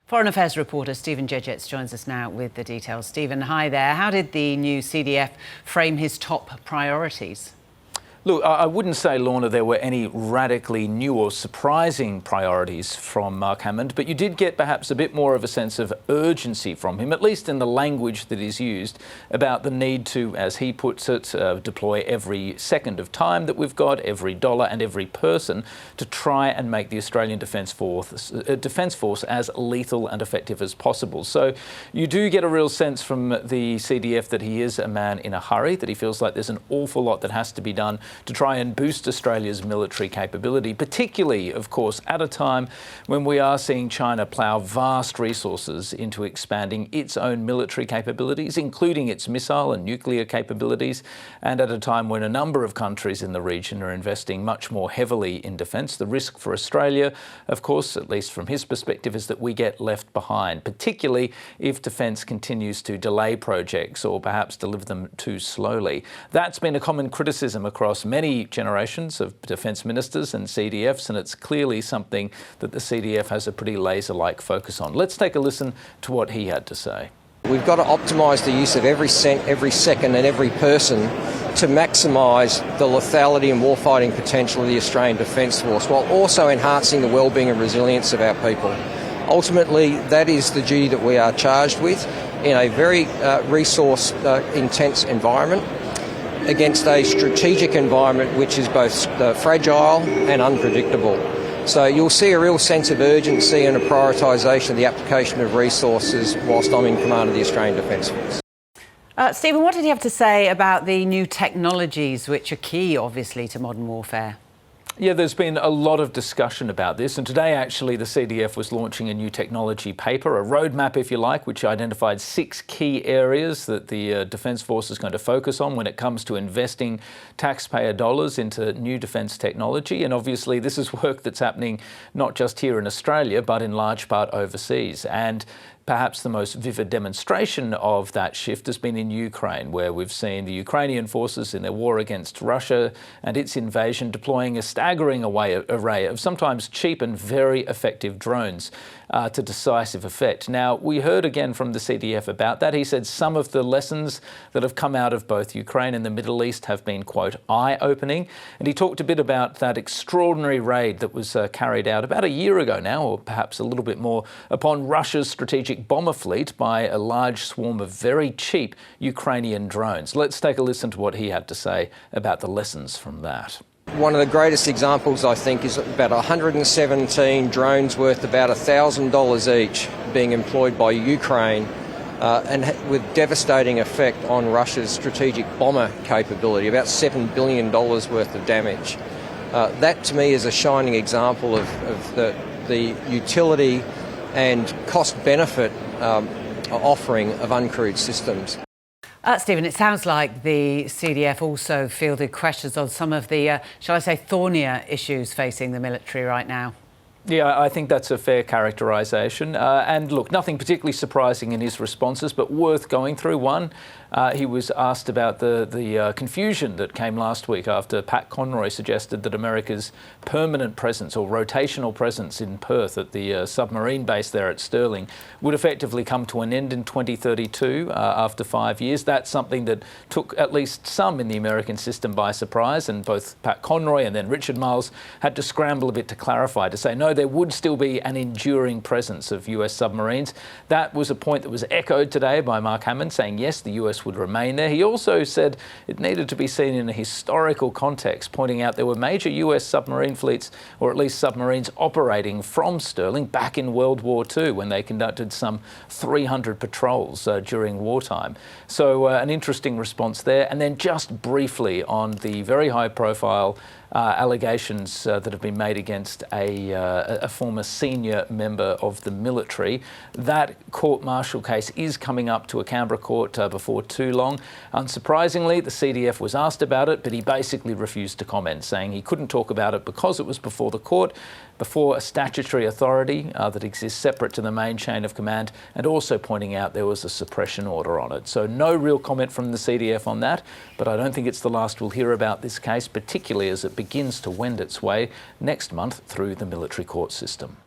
Foreign Affairs reporter Stephen Jejets joins us now with the details. Stephen, hi there. How did the new CDF frame his top priorities? Look, I wouldn't say, Lorna, there were any radically new or surprising priorities from Mark Hammond, but you did get perhaps a bit more of a sense of urgency from him, at least in the language that is used, about the need to, as he puts it, deploy every second of time that we've got, every dollar and every person to try and make the Australian Defence Force as lethal and effective as possible. So you do get a real sense from the CDF that he is a man in a hurry, that he feels like there's an awful lot that has to be done to try and boost Australia's military capability, particularly, of course, at a time when we are seeing China plough vast resources into expanding its own military capabilities, including its missile and nuclear capabilities, and at a time when a number of countries in the region are investing much more heavily in defence. The risk for Australia, of course, at least from his perspective, is that we get left behind, particularly if defence continues to delay projects or perhaps deliver them too slowly. That's been a common criticism across many generations of defence ministers and CDFs, and it's clearly something that the CDF has a pretty laser-like focus on. Let's take a listen to what he had to say. We've got to optimise the use of every cent, every second and every person to maximise the lethality and warfighting potential of the Australian Defence Force, while also enhancing the wellbeing and resilience of our people. Ultimately, that is the duty that we are charged with in a very resource-intense environment, against a strategic environment which is both fragile and unpredictable. So you'll see a real sense of urgency and a prioritisation of the application of resources whilst I'm in command of the Australian Defence Force. Stephen, what did he have to say about the new technologies which are key, obviously, to modern warfare? Yeah, there's been a lot of discussion about this, and today actually the CDF was launching a new technology paper, a roadmap if you like, which identified 6 key areas that the Defence Force is going to focus on when it comes to investing taxpayer dollars into new defence technology. And obviously this is work that's happening not just here in Australia, but in large part overseas. And perhaps the most vivid demonstration of that shift has been in Ukraine, where we've seen the Ukrainian forces in their war against Russia and its invasion deploying a staggering array of sometimes cheap and very effective drones to decisive effect. Now, we heard again from the CDF about that. He said some of the lessons that have come out of both Ukraine and the Middle East have been, quote, eye-opening. And he talked a bit about that extraordinary raid that was carried out about a year ago now, or perhaps a little bit more, upon Russia's strategic bomber fleet by a large swarm of very cheap Ukrainian drones. Let's take a listen to what he had to say about the lessons from that. One of the greatest examples, I think, is about 117 drones worth about $1,000 each being employed by Ukraine and with devastating effect on Russia's strategic bomber capability, about $7 billion worth of damage. That, to me, is a shining example of the utility and cost-benefit offering of uncrewed systems. Stephen, it sounds like the CDF also fielded questions on some of the, shall I say, thornier issues facing the military right now. Yeah, I think that's a fair characterisation. And look, nothing particularly surprising in his responses, but worth going through. One, he was asked about the confusion that came last week after Pat Conroy suggested that America's permanent presence or rotational presence in Perth at the submarine base there at Stirling would effectively come to an end in 2032 after 5 years. That's something that took at least some in the American system by surprise, and both Pat Conroy and then Richard Marles had to scramble a bit to clarify, to say, no, there would still be an enduring presence of US submarines. That was a point that was echoed today by Mark Hammond, saying yes, the US would remain there. He also said it needed to be seen in a historical context, pointing out there were major US submarine fleets, or at least submarines operating from Stirling back in World War II when they conducted some 300 patrols during wartime. So an interesting response there. And then just briefly on the very high profile allegations that have been made against a former senior member of the military. That court-martial case is coming up to a Canberra court before too long. Unsurprisingly, the CDF was asked about it, but he basically refused to comment, saying he couldn't talk about it because it was before the court, before a statutory authority that exists separate to the main chain of command, and also pointing out there was a suppression order on it. So no real comment from the CDF on that, but I don't think it's the last we'll hear about this case, particularly as it begins to wend its way next month through the military court system.